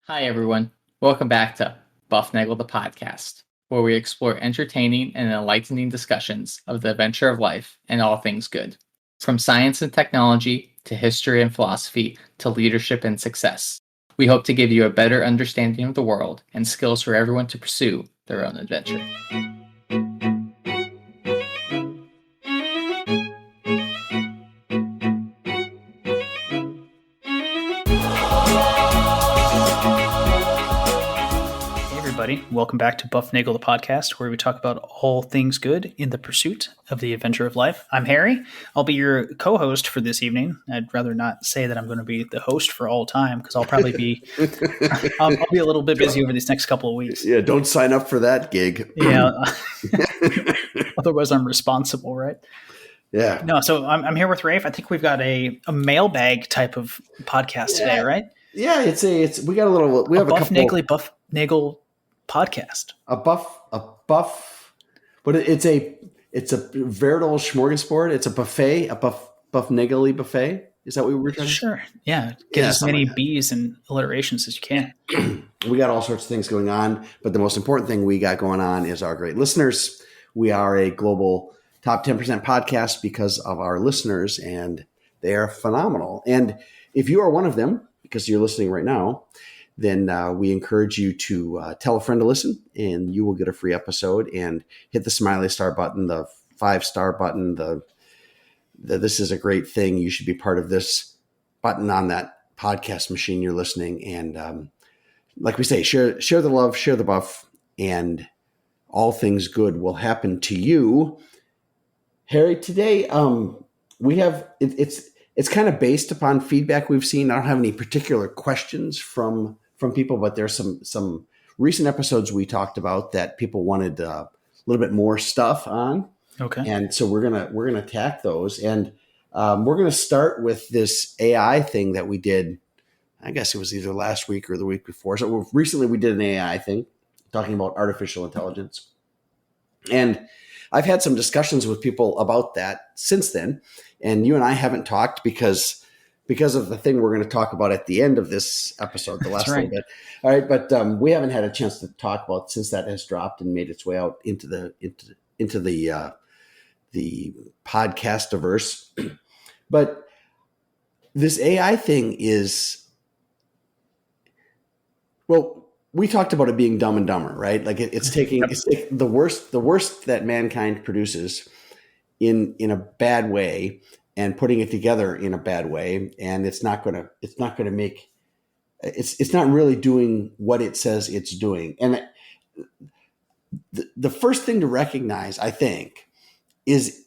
Hi, everyone. Welcome back to Bufnagle the podcast, where we explore entertaining and enlightening discussions of the adventure of life and all things good. From science and technology to history and philosophy to leadership and success. We hope to give you a better understanding of the world and skills for everyone to pursue their own adventure. Welcome back to Bufnagle the podcast, where we talk about all things good in the pursuit of the adventure of life. I'm Harry. I'll be your co-host for this evening. I'd rather not say that I'm going to be the host for all time because I'll probably be I'll be a little bit busy over these next couple of weeks. Yeah, don't sign up for that gig. Yeah, otherwise I'm responsible, right? Yeah. No, so I'm here with Rafe. I think we've got a mailbag type of podcast today, right? Yeah, we got a little. We have a couple. Bufnagle podcast. A buff, but it's a veritable smorgasbord. It's a buffet, buffnagle buffet. Is that what we were trying to say? Sure. Yeah. Get as many B's and alliterations as you can. We got all sorts of things going on, but the most important thing we got going on is our great listeners. We are a global top 10% podcast because of our listeners, and they are phenomenal. And if you are one of them, because you're listening right now, then we encourage you to tell a friend to listen, and you will get a free episode. And hit the smiley star button, the 5-star button, the this is a great thing, you should be part of this button on that podcast machine you're listening. And like we say, share the love, share the buff, and all things good will happen to you. Harry, today we have it's kind of based upon feedback we've seen. I don't have any particular questions from people, but there's some recent episodes we talked about that people wanted a little bit more stuff on. Okay. And so we're gonna attack those, and we're gonna start with this AI thing that we did. I guess it was either last week or the week before. So recently we did an AI thing talking about artificial intelligence, and I've had some discussions with people about that since then. And you and I haven't talked because of the thing we're going to talk about at the end of this episode, the last little bit. All right. But we haven't had a chance to talk about since that has dropped and made its way out into the podcastiverse. But this AI thing is, well, we talked about it being Dumb and Dumber, right? Like it's taking the worst that mankind produces in a bad way and putting it together in a bad way, and it's not really doing what it says it's doing. And the first thing to recognize, I think, is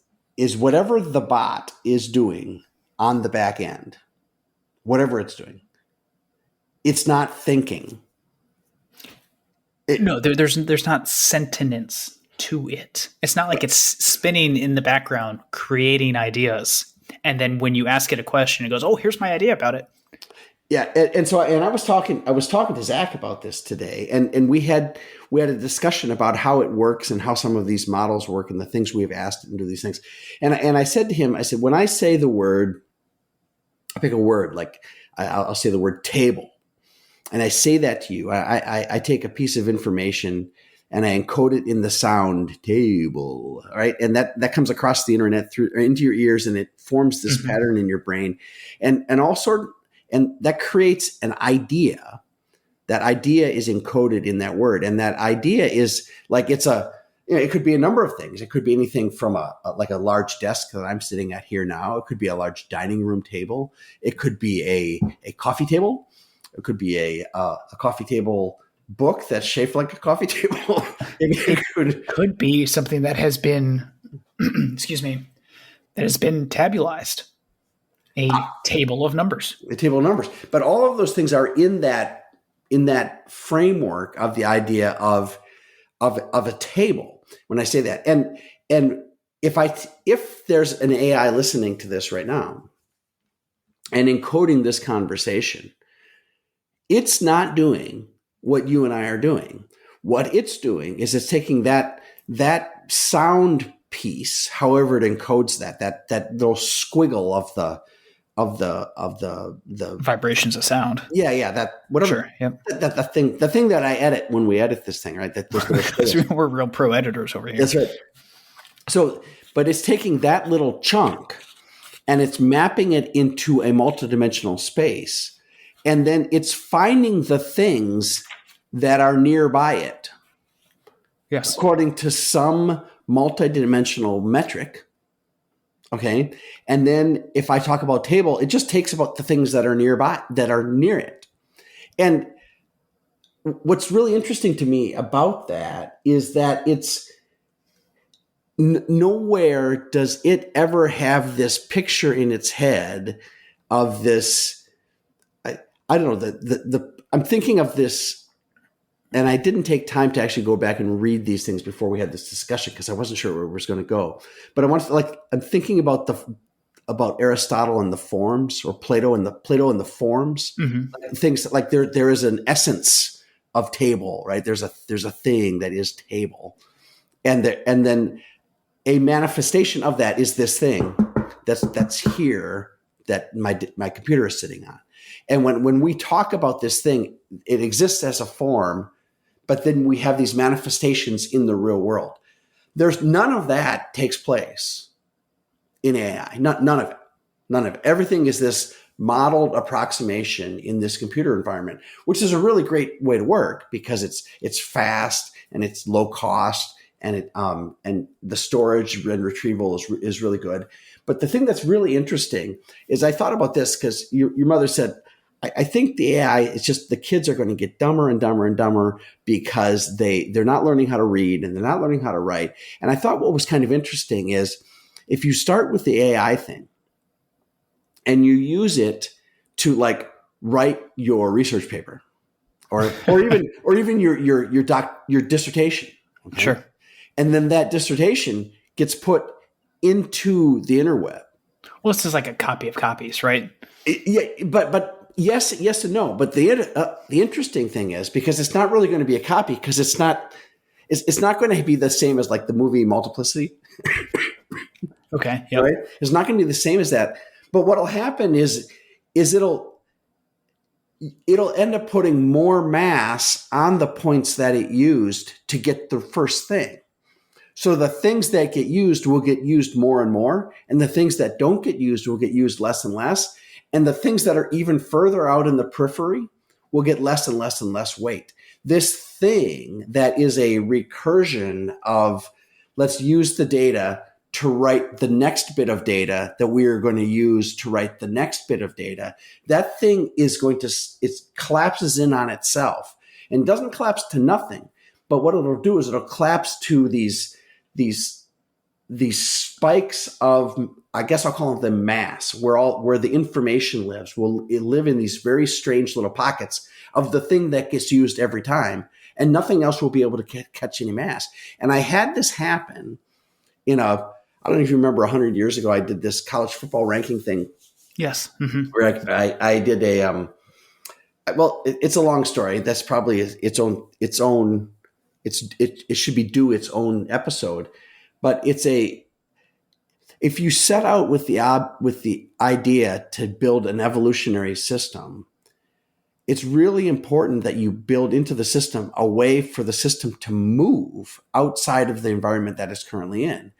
whatever the bot is doing on the back end, whatever it's doing, it's not thinking. No, there's not sentience to it. It's not like it's spinning in the background, creating ideas. And then when you ask it a question, it goes, "Oh, here's my idea about it." Yeah. And I was talking to Zach about this today, and we had a discussion about how it works and how some of these models work and the things we've asked it to do these things. And I said to him, I said, when I say the word, I pick a word, like I'll say the word table. And I say that to you. I take a piece of information and I encode it in the sound table, right? And that comes across the internet into your ears, and it forms this pattern in your brain, and that creates an idea. That idea is encoded in that word, and that idea is like it could be a number of things. It could be anything from a large desk that I'm sitting at here now. It could be a large dining room table. It could be a coffee table. It could be a coffee table book that's shaped like a coffee table. It could be something that has been, excuse me, that has been tabulized. A table of numbers. A table of numbers. But all of those things are in that framework of the idea of a table. When I say that, and if there's an AI listening to this right now and encoding this conversation, it's not doing what you and I are doing. What it's doing is it's taking that sound piece, however it encodes that little squiggle the Vibrations of sound. yeah, that whatever. Sure. Yep. The thing that I edit when we edit this thing, right? That We're real pro editors over here. That's right. So, but it's taking that little chunk and it's mapping it into a multidimensional space, and then it's finding the things that are nearby it. Yes. According to some multidimensional metric. Okay. And then if I talk about table, it just takes about the things that are nearby, that are near it. And what's really interesting to me about that is that it's nowhere does it ever have this picture in its head of this. I don't know, I'm thinking of this. And I didn't take time to actually go back and read these things before we had this discussion because I wasn't sure where it was going to go. But I'm thinking about Aristotle and the forms, or Plato and the forms. Mm-hmm. Things like there is an essence of table, right? There's a thing that is table, and then a manifestation of that is this thing that's here that my computer is sitting on. And when we talk about this thing, it exists as a form. But then we have these manifestations in the real world. There's none of that takes place in AI. None of it. None of it. Everything is this modeled approximation in this computer environment, which is a really great way to work because it's fast and it's low cost and and the storage and retrieval is really good. But the thing that's really interesting is I thought about this because your mother said, I think the AI, it's just the kids are going to get dumber and dumber and dumber because they're not learning how to read and they're not learning how to write. And I thought what was kind of interesting is if you start with the AI thing and you use it to like write your research paper or even your dissertation. Okay? Sure. And then that dissertation gets put into the interweb. Well, this is like a copy of copies, right? Yeah, but yes and no. But the interesting thing is because it's not really going to be a copy because it's not going to be the same as like the movie Multiplicity. Okay. Yep. Right? It's not going to be the same as that. But what'll happen is it'll end up putting more mass on the points that it used to get the first thing. So the things that get used will get used more and more, and the things that don't get used will get used less and less. And the things that are even further out in the periphery will get less and less and less weight. This thing that is a recursion of let's use the data to write the next bit of data that we are going to use to write the next bit of data, that thing is it collapses in on itself and doesn't collapse to nothing. But what it'll do is it'll collapse to these spikes of, I guess I'll call them mass, where the information lives. Will live in these very strange little pockets of the thing that gets used every time, and nothing else will be able to catch any mass. And I had this happen I don't know if you remember 100 years ago, I did this college football ranking thing. Yes. Mm-hmm. Where I did it's a long story. That's probably its own, it should be due its own episode, but if you set out with the idea to build an evolutionary system, it's really important that you build into the system a way for the system to move outside of the environment that it's currently in.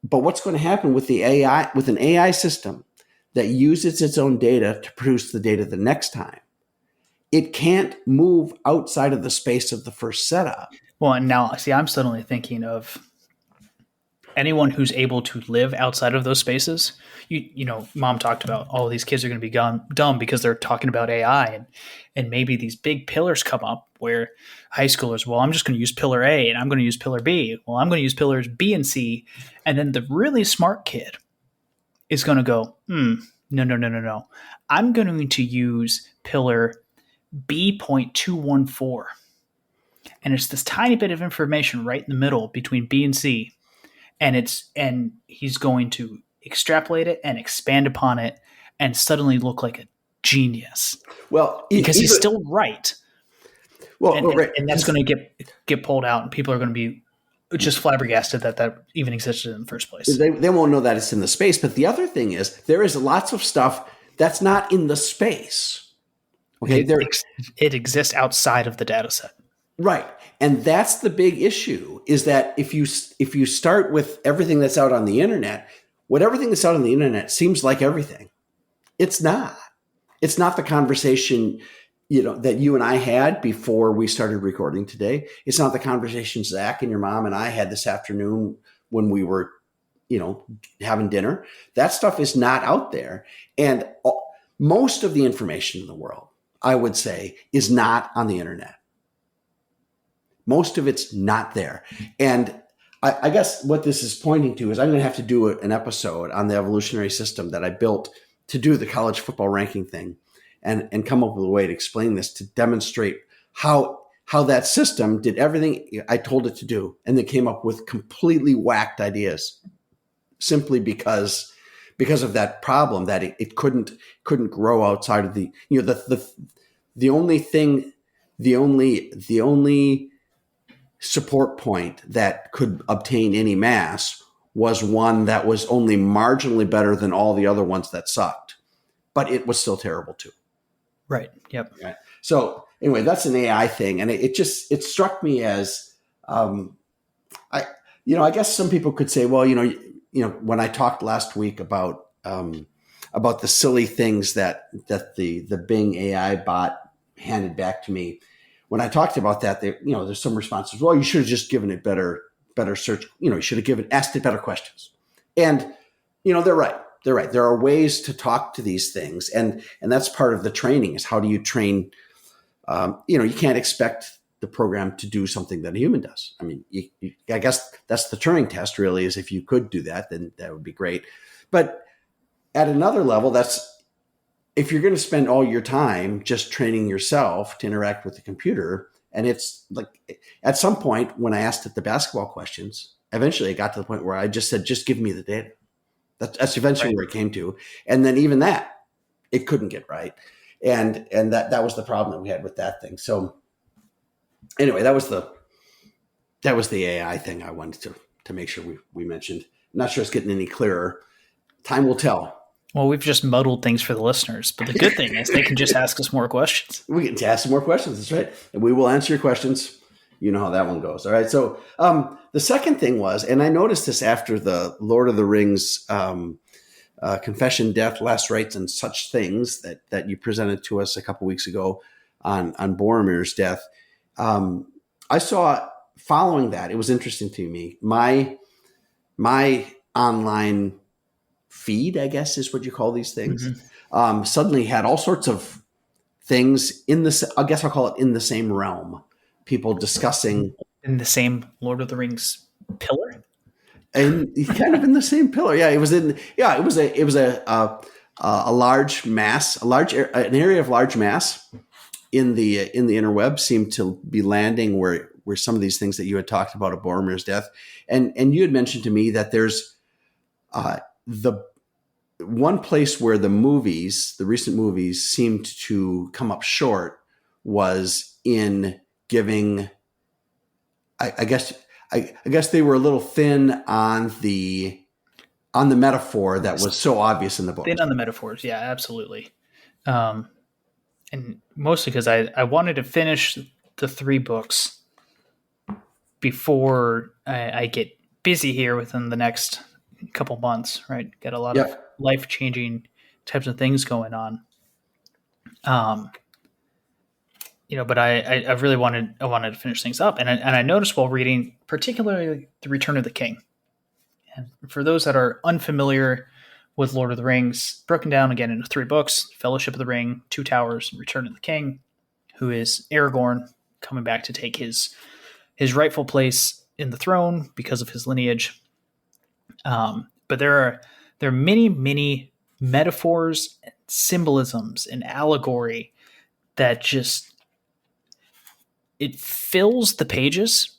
But what's going to happen with the AI, with an AI system that uses its own data to produce the data the next time? It can't move outside of the space of the first setup. Well, and now, see, I'm suddenly thinking of anyone who's able to live outside of those spaces. You know, Mom talked about all these kids are going to be dumb because they're talking about AI, and maybe these big pillars come up where high schoolers, well, I'm just going to use pillar A and I'm going to use pillar B. Well, I'm going to use pillars B and C. And then the really smart kid is going to go, no. I'm going to use pillar B.214. And it's this tiny bit of information right in the middle between B and C. And he's going to extrapolate it and expand upon it and suddenly look like a genius. Well, because he's still right. Well, and that's going to get pulled out, and people are going to be just flabbergasted that even existed in the first place. They won't know that it's in the space. But the other thing is there is lots of stuff that's not in the space. Okay, it exists outside of the data set. Right. And that's the big issue, is that if you start with everything that's out on the internet, what everything that's out on the internet seems like everything. It's not. It's not the conversation, that you and I had before we started recording today. It's not the conversation Zach and your mom and I had this afternoon when we were, having dinner. That stuff is not out there. And most of the information in the world, I would say, is not on the internet. Most of it's not there. And I guess what this is pointing to is I'm going to have to do an episode on the evolutionary system that I built to do the college football ranking thing and come up with a way to explain this, to demonstrate how that system did everything I told it to do. And they came up with completely whacked ideas simply because of that problem that it couldn't grow outside of the only support point that could obtain any mass was one that was only marginally better than all the other ones that sucked, but it was still terrible too. Right. Yep. Right. So anyway, that's an AI thing. And it struck me as, I guess some people could say, well, when I talked last week about the silly things that the Bing AI bot handed back to me, when I talked about that, there's some responses. Well, you should have just given it better search. You should have asked it better questions. And, they're right. They're right. There are ways to talk to these things. And that's part of the training, is how do you train? You can't expect the program to do something that a human does. I mean, I guess that's the Turing test really, is if you could do that, then that would be great. But at another level, if you're going to spend all your time just training yourself to interact with the computer, and it's like at some point when I asked it the basketball questions, eventually it got to the point where I just said, just give me the data. That's eventually where it came to. And then even that, it couldn't get right. And that was the problem that we had with that thing. So anyway, that was the AI thing I wanted to make sure we mentioned. I'm not sure it's getting any clearer. Time will tell. Well, we've just muddled things for the listeners, but the good thing is they can just ask us more questions. We can ask some more questions. That's right. And we will answer your questions. You know how that one goes. All right. So the second thing was, and I noticed this after the Lord of the Rings Confession, Death, Last Rites, and Such Things that you presented to us a couple weeks ago on Boromir's death. I saw, following that, it was interesting to me. My online feed, I guess is what you call these things, suddenly had all sorts of things I guess I'll call it in the same realm. People discussing in the same Lord of the Rings pillar, and kind of in the same pillar. Yeah, it was a large mass, an area of large mass in the interweb seemed to be landing where some of these things that you had talked about at Boromir's death, and you had mentioned to me that there's the one place where the recent movies seemed to come up short was in giving, I guess they were a little thin on the metaphor that was so obvious in the book. Thin on the metaphors. Yeah, absolutely. And mostly because I wanted to finish the 3 books before I get busy here within the next couple months, right? Got a lot of life-changing types of things going on. But I really wanted to finish things up. And I noticed while reading, particularly The Return of the King. And for those that are unfamiliar with Lord of the Rings, broken down again into 3 books: Fellowship of the Ring, Two Towers, and Return of the King, who is Aragorn coming back to take his rightful place in the throne because of his lineage. But there are many, many metaphors, and symbolisms, and allegory that just, it fills the pages.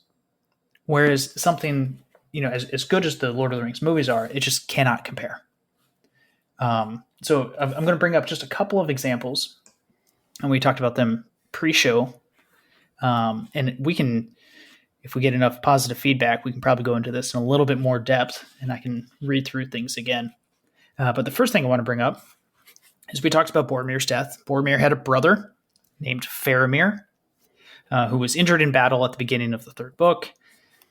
Whereas something, as good as the Lord of the Rings movies are, it just cannot compare. So I'm going to bring up just a couple of examples, and we talked about them pre-show. And we can if we get enough positive feedback, we can probably go into this in a little bit more depth, and I can read through things again. But the first thing I want to bring up is we talked about Boromir's death. Boromir had a brother named Faramir, who was injured in battle at the beginning of the third book.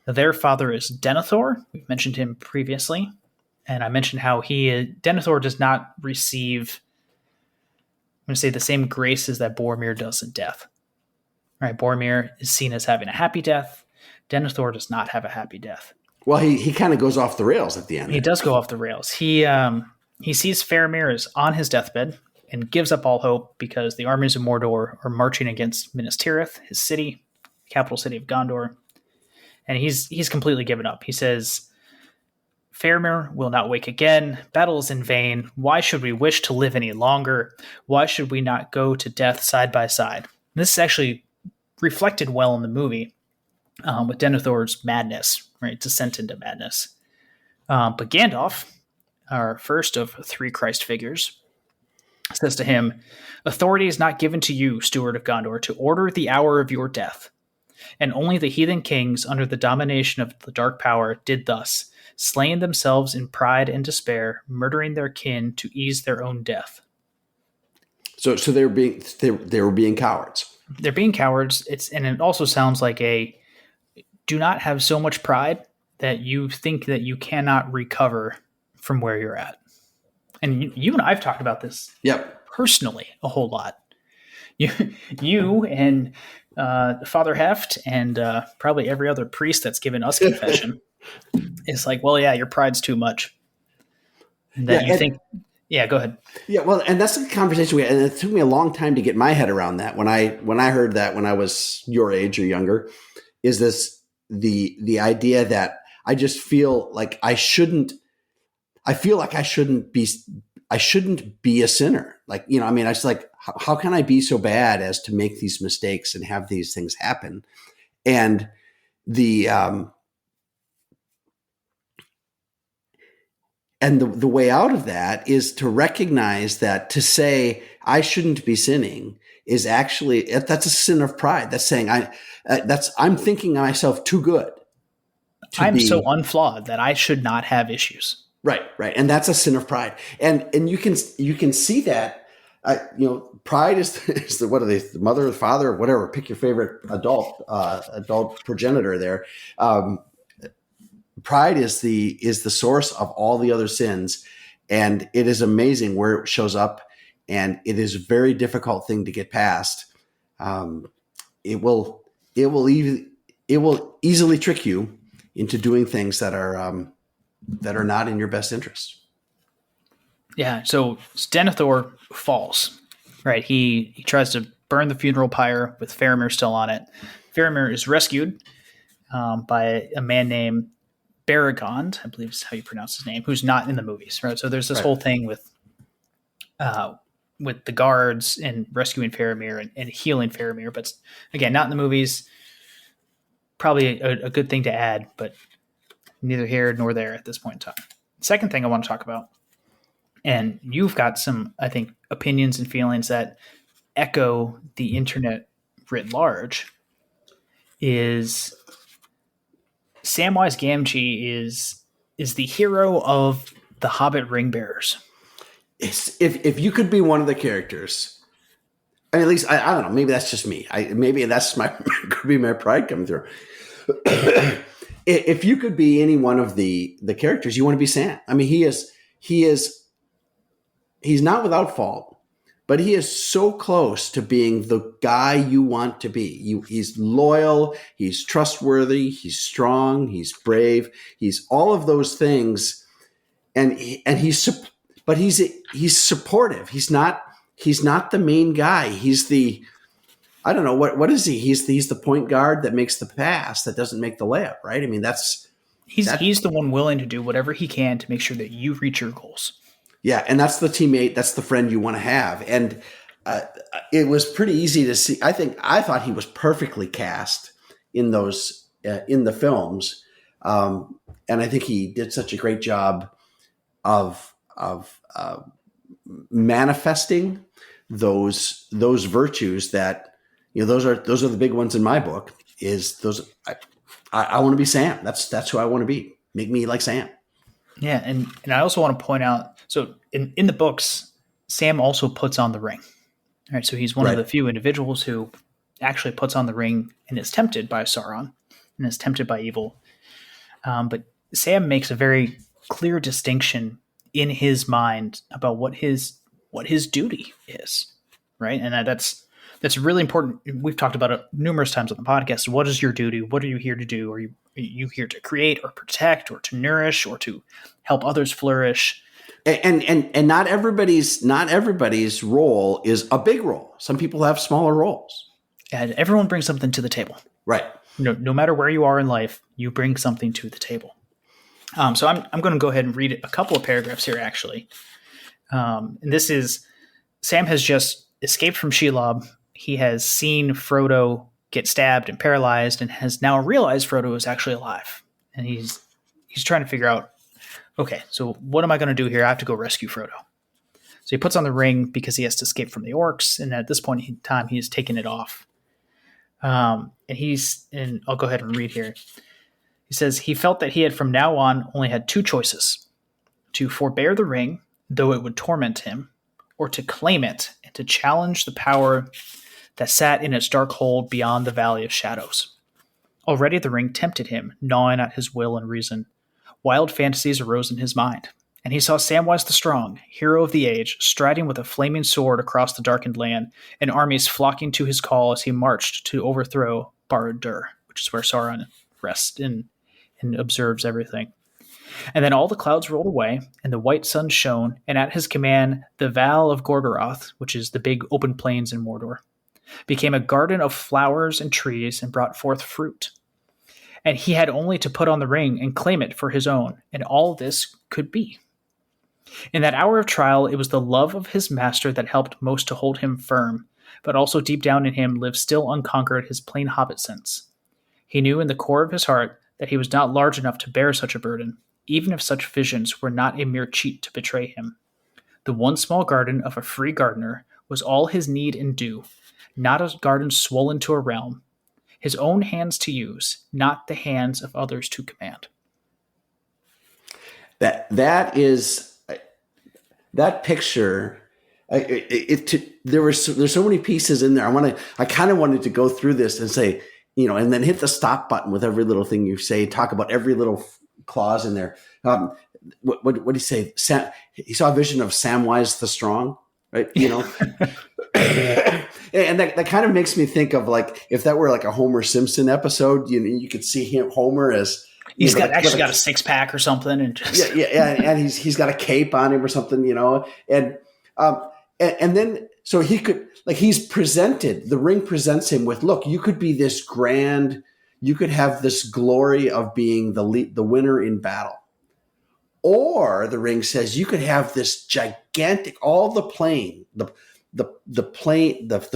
Their father is Denethor. We've mentioned him previously. And I mentioned how Denethor does not receive, I'm going to say, the same graces that Boromir does in death. Right? Boromir is seen as having a happy death. Denethor does not have a happy death. Well, he kind of goes off the rails at the end. He does go off the rails. He sees Faramir is on his deathbed and gives up all hope because the armies of Mordor are marching against Minas Tirith, his city, capital city of Gondor. And he's completely given up. He says, Faramir will not wake again. Battle is in vain. Why should we wish to live any longer? Why should we not go to death side by side? And this is actually reflected well in the movie with Denethor's madness, right? Descent into madness. But Gandalf, our first of three Christ figures, says to him, authority is not given to you, steward of Gondor, to order the hour of your death. And only the heathen kings under the domination of the dark power did thus, slaying themselves in pride and despair, murdering their kin to ease their own death. So they were being cowards. They're being cowards. And it also sounds like do not have so much pride that you think that you cannot recover from where you're at. And you and I've talked about this personally a whole lot. You and Father Heft and probably every other priest that's given us confession is like, well, yeah, your pride's too much. And then think, go ahead. Yeah, well, and that's the conversation we had, and it took me a long time to get my head around that. When I heard that when I was your age or younger, is this the idea that I just feel like I shouldn't be a sinner. Like, I mean, I just like, how can I be so bad as to make these mistakes and have these things happen? And the way out of that is to recognize that to say I shouldn't be sinning is actually, that's a sin of pride. That's saying I'm thinking myself too good. I'm so unflawed that I should not have issues. Right. And that's a sin of pride. And you can see that, pride is what are they, the mother or the father or whatever, pick your favorite adult progenitor there. Pride is the source of all the other sins. And it is amazing where it shows up, and it is a very difficult thing to get past. It will easily trick you into doing things that are not in your best interest. Yeah. So Denethor falls, right? He tries to burn the funeral pyre with Faramir still on it. Faramir is rescued by a man named Baragond, I believe is how you pronounce his name, who's not in the movies, right? So there's this whole thing with the guards and rescuing Faramir and healing Faramir, but again, not in the movies. Probably a good thing to add, but neither here nor there at this point in time. Second thing I want to talk about, and you've got some, I think, opinions and feelings that echo the internet writ large, is Samwise Gamgee is the hero of the Hobbit ring bearers. If you could be one of the characters, I mean, at least I don't know. Maybe that's just me. Maybe that's could be my pride coming through. If you could be any one of the characters, you want to be Sam. I mean, he's not without fault, but he is so close to being the guy you want to be. He's loyal, he's trustworthy, he's strong, he's brave, he's all of those things, and he's supportive. He's not the main guy. He's the, I don't know, what is he? He's the point guard that makes the pass, that doesn't make the layup, right? I mean, he's the one willing to do whatever he can to make sure that you reach your goals. Yeah, and that's the teammate, that's the friend you want to have. And it was pretty easy to see. I thought he was perfectly cast in those in the films, and I think he did such a great job of manifesting those virtues that, those are the big ones in my book. Is those I want to be Sam. That's who I want to be. Make me like Sam. Yeah, and I also want to point out, so in the books, Sam also puts on the ring. All right, so he's one of Right. the few individuals who actually puts on the ring and is tempted by Sauron and is tempted by evil. But Sam makes a very clear distinction in his mind about what his duty is, right? And that's really important. We've talked about it numerous times on the podcast. What is your duty? What are you here to do? Are you here to create or protect or to nourish or to help others flourish? And not everybody's role is a big role. Some people have smaller roles. And everyone brings something to the table. Right. No matter where you are in life, you bring something to the table. So I'm going to go ahead and read a couple of paragraphs here, actually. And this is, Sam has just escaped from Shelob. He has seen Frodo get stabbed and paralyzed and has now realized Frodo is actually alive. And he's trying to figure out, okay, so what am I going to do here? I have to go rescue Frodo. So he puts on the ring because he has to escape from the orcs. And at this point in time, he has taken it off. And I'll go ahead and read here. He says, he felt that he had from now on only had two choices: to forbear the ring, though it would torment him, or to claim it and to challenge the power that sat in its dark hold beyond the Valley of Shadows. Already the ring tempted him, gnawing at his will and reason. Wild fantasies arose in his mind, and he saw Samwise the Strong, hero of the age, striding with a flaming sword across the darkened land, and armies flocking to his call as he marched to overthrow Barad-dûr, which is where Sauron rests and observes everything. And then all the clouds rolled away, and the white sun shone, and at his command the Val of Gorgoroth, which is the big open plains in Mordor, became a garden of flowers and trees and brought forth fruit. And he had only to put on the ring and claim it for his own, and all this could be. In that hour of trial, it was the love of his master that helped most to hold him firm, but also deep down in him lived still unconquered his plain hobbit sense. He knew in the core of his heart that he was not large enough to bear such a burden, even if such visions were not a mere cheat to betray him. The one small garden of a free gardener was all his need and due, not a garden swollen to a realm, his own hands to use, not the hands of others to command. That picture. There's so many pieces in there. I kind of wanted to go through this and say, and then hit the stop button with every little thing you say. Talk about every little clause in there. What did he say? He saw a vision of Samwise the Strong, right? And that kind of makes me think of like if that were like a Homer Simpson episode, you could see Homer as he's got a six pack or something, and just and he's got a cape on him or something, and then so he could he's presented, the ring presents him with, look, you could be this grand, you could have this glory of being the winner in battle. Or the ring says you could have this gigantic, all the plain, the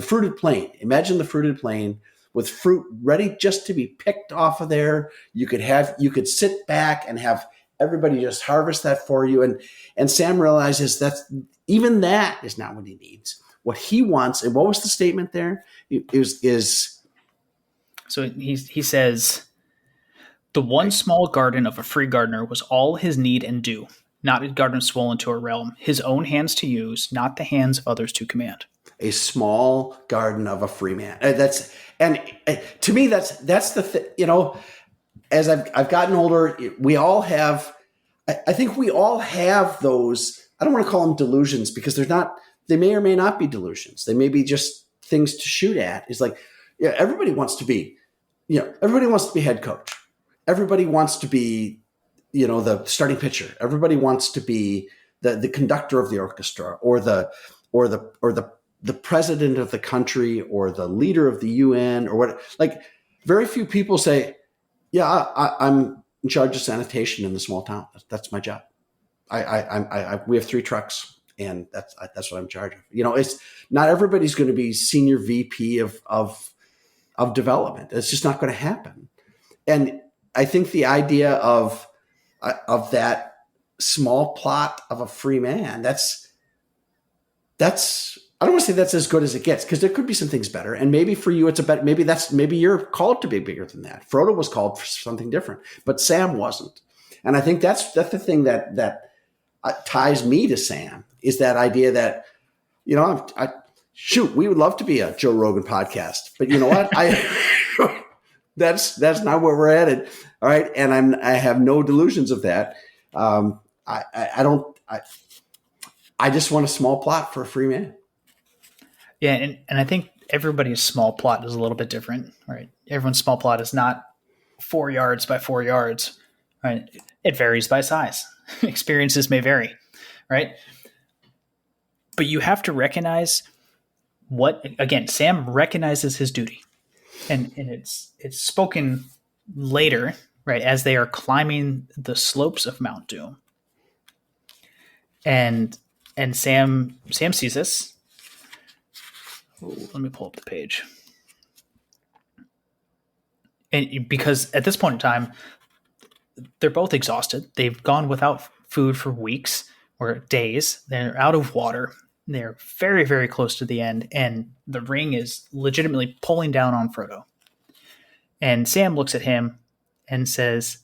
fruited plain. Imagine the fruited plain with fruit ready just to be picked off of there. You could sit back and have everybody just harvest that for you. And Sam realizes that is not what he needs. What he wants, and what was the statement there? So he says, the one small garden of a free gardener was all his need and due, not a garden swollen to a realm, his own hands to use, not the hands of others to command. A small garden of a free man. To me, that's the thing. As I've gotten older, we all have. I think we all have those. I don't want to call them delusions because they're not. They may or may not be delusions. They may be just things to shoot at. It's like, everybody wants to be, everybody wants to be head coach. Everybody wants to be, the starting pitcher. Everybody wants to be the conductor of the orchestra, or the president of the country, or the leader of the UN, or what. Like, very few people say, I'm in charge of sanitation in the small town. That's my job. We have 3 trucks, and that's what I'm in charge of. It's not everybody's going to be senior VP of development. It's just not going to happen. And I think the idea of that small plot of a free man, that's I don't want to say that's as good as it gets, because there could be some things better. And maybe for you, it's a better, maybe you're called to be bigger than that. Frodo was called for something different, but Sam wasn't. And I think that's the thing that ties me to Sam, is that idea that, we would love to be a Joe Rogan podcast, but you know what? That's not where we're headed. All right. And I have no delusions of that. I just want a small plot for a free man. Yeah. And I think everybody's small plot is a little bit different, right? Everyone's small plot is not 4 yards by 4 yards, right? It varies by size. Experiences may vary, right? But you have to recognize Sam recognizes his duty. And it's spoken later, right, as they are climbing the slopes of Mount Doom. And Sam sees this. Ooh, let me pull up the page. And because at this point in time, they're both exhausted. They've gone without food for weeks or days. They're out of water. They're very, very close to the end, and the ring is legitimately pulling down on Frodo. And Sam looks at him and says,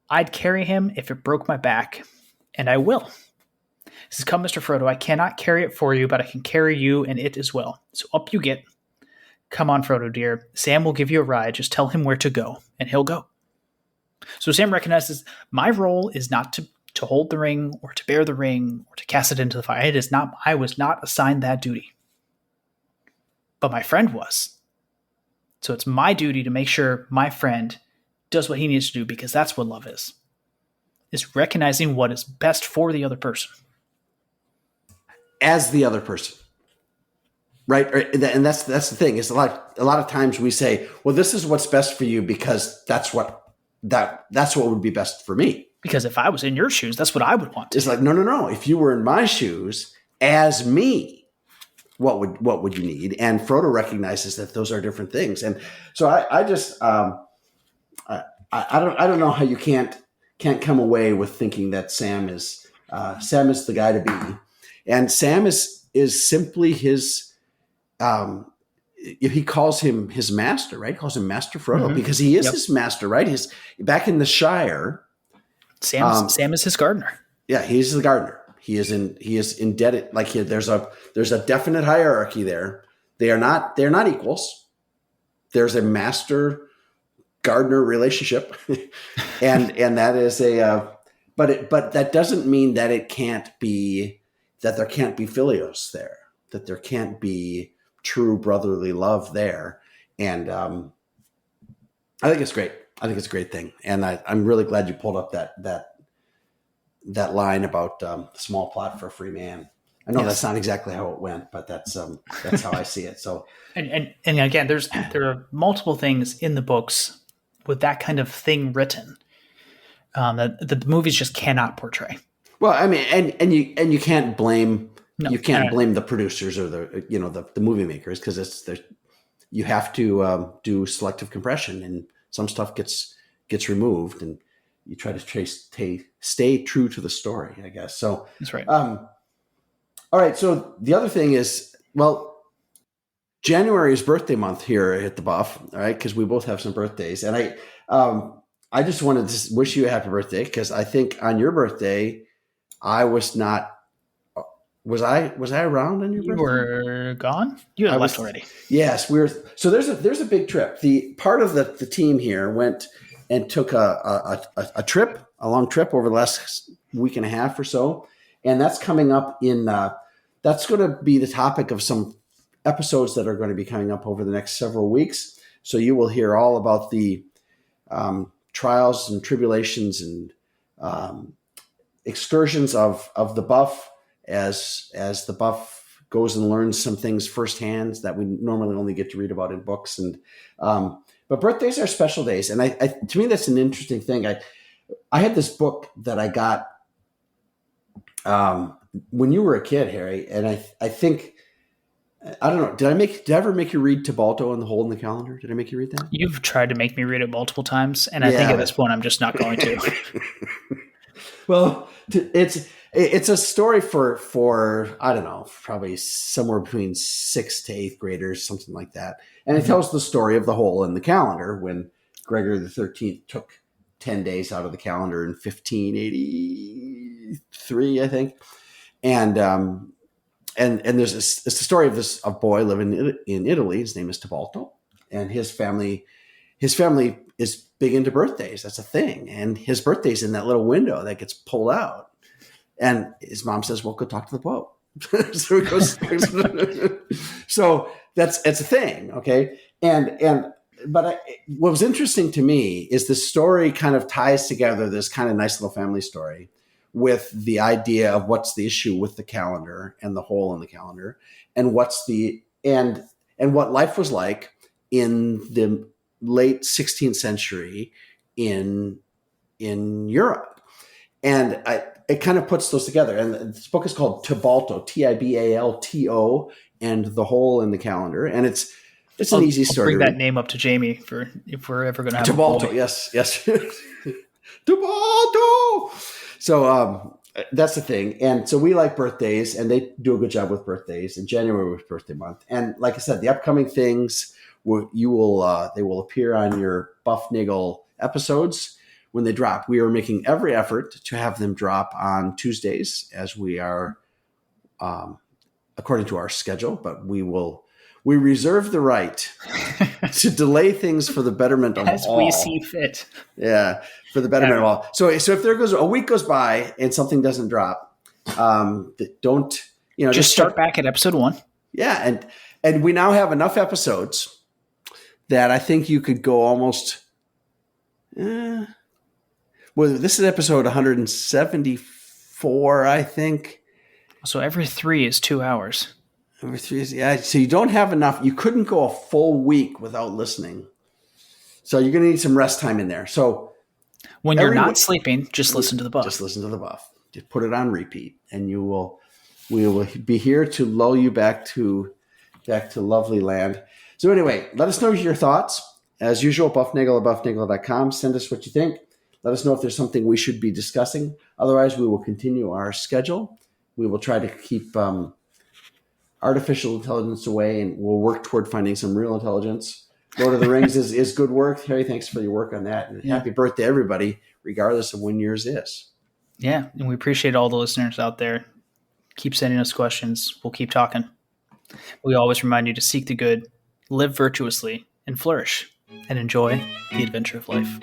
"I'd carry him if it broke my back, and I will." He says, "Come, Mr. Frodo, I cannot carry it for you, but I can carry you and it as well. So up you get. Come on, Frodo, dear. Sam will give you a ride. Just tell him where to go, and he'll go." So Sam recognizes my role is not to hold the ring or to bear the ring or to cast it into the fire. It is not. I was not assigned that duty. But my friend was. So it's my duty to make sure my friend does what he needs to do, because that's what love is recognizing what is best for the other person. As the other person. Right? And that's the thing. Is a lot of times we say, well, this is what's best for you because that's what would be best for me. Because if I was in your shoes, that's what I would want. It's like, no. If you were in my shoes as me, what would you need? And Frodo recognizes that those are different things. And so I just I don't know how you can't come away with thinking that Sam is the guy to be. And Sam is simply his he calls him his master, right? He calls him Master Frodo, because he is his master, right? Back in the Shire, Sam is his gardener. Yeah, he's the gardener. He is indebted. Like there's a definite hierarchy there. They're not equals. There's a master gardener relationship, and that is but that doesn't mean that there can't be filios there, that there can't be true brotherly love there. And I think it's great. I think it's a great thing. And I'm really glad you pulled up that line about small plot for a free man. I know that's not exactly how it went, but that's how I see it. So, and again, there are multiple things in the books with that kind of thing written that the movies just cannot portray. Well, I mean, and you can't blame blame the producers or the movie makers, because you have to do selective compression, and some stuff gets removed, and you try to stay true to the story, I guess. So that's right. All right. So the other thing is, well, January is birthday month here at the Buff, all right, because we both have some birthdays, and I just wanted to wish you a happy birthday, because I think on your birthday, I was not. Was I around on your birthday? You were gone? You had left already. Yes, we were. So there's a big trip. The part of the team here went and took a long trip over the last week and a half or so, and that's coming up in. That's going to be the topic of some episodes that are going to be coming up over the next several weeks. So you will hear all about the trials and tribulations and excursions of the Buff. As the Buff goes and learns some things firsthand that we normally only get to read about in books, and but birthdays are special days, and I to me that's an interesting thing. I had this book that I got when you were a kid, Harry, and I think I don't know. Did I ever make you read Tibalto and the Hole in the Calendar? Did I make you read that? You've tried to make me read it multiple times, and I think at this point I'm just not going to. Well, it's a story for I don't know, probably somewhere between 6th to 8th graders, something like that. And it tells the story of the hole in the calendar when Gregory the 13th took 10 days out of the calendar in 1583, I think. And there's it's the story of a boy living in Italy. His name is Tebaldo, and his family is big into birthdays. That's a thing. And his birthday's in that little window that gets pulled out. And his mom says, well, go talk to the Pope. So he goes, so it's a thing. Okay. But what was interesting to me is the story kind of ties together this kind of nice little family story with the idea of what's the issue with the calendar and the hole in the calendar, and what's and what life was like in the late 16th century in Europe. And it kind of puts those together. And this book is called Tibalto, Tibalto, and the hole in the calendar. And it's an easy story. Bring that name up to Jamie for if we're ever going to have Tibalto. Yes. Tibalto. So that's the thing. And so we like birthdays, and they do a good job with birthdays. And January was birthday month. And like I said, the upcoming things they will appear on your bufnagle episodes when they drop. We are making every effort to have them drop on Tuesdays, as we are according to our schedule, but we reserve the right to delay things for the betterment of as all. we see fit. Yeah, for the betterment of all. So if there goes a week goes by and something doesn't drop, don't just start back at episode 1. Yeah, and we now have enough episodes that I think you could go almost. Well, this is episode 174, I think. So every 3 is 2 hours. Every 3 is, yeah. So you don't have enough. You couldn't go a full week without listening. So you're going to need some rest time in there. So when you're not sleeping, just listen to the buff. Just listen to the buff. Just put it on repeat, and we will be here to lull you back to lovely land. So anyway, let us know your thoughts. As usual, bufnagle at bufnagle.com. Send us what you think. Let us know if there's something we should be discussing. Otherwise, we will continue our schedule. We will try to keep artificial intelligence away, and we'll work toward finding some real intelligence. Lord of the Rings is good work. Harry, thanks for your work on that. And happy birthday, everybody, regardless of when yours is. Yeah, and we appreciate all the listeners out there. Keep sending us questions. We'll keep talking. We always remind you to seek the good, live virtuously, and flourish, and enjoy the adventure of life.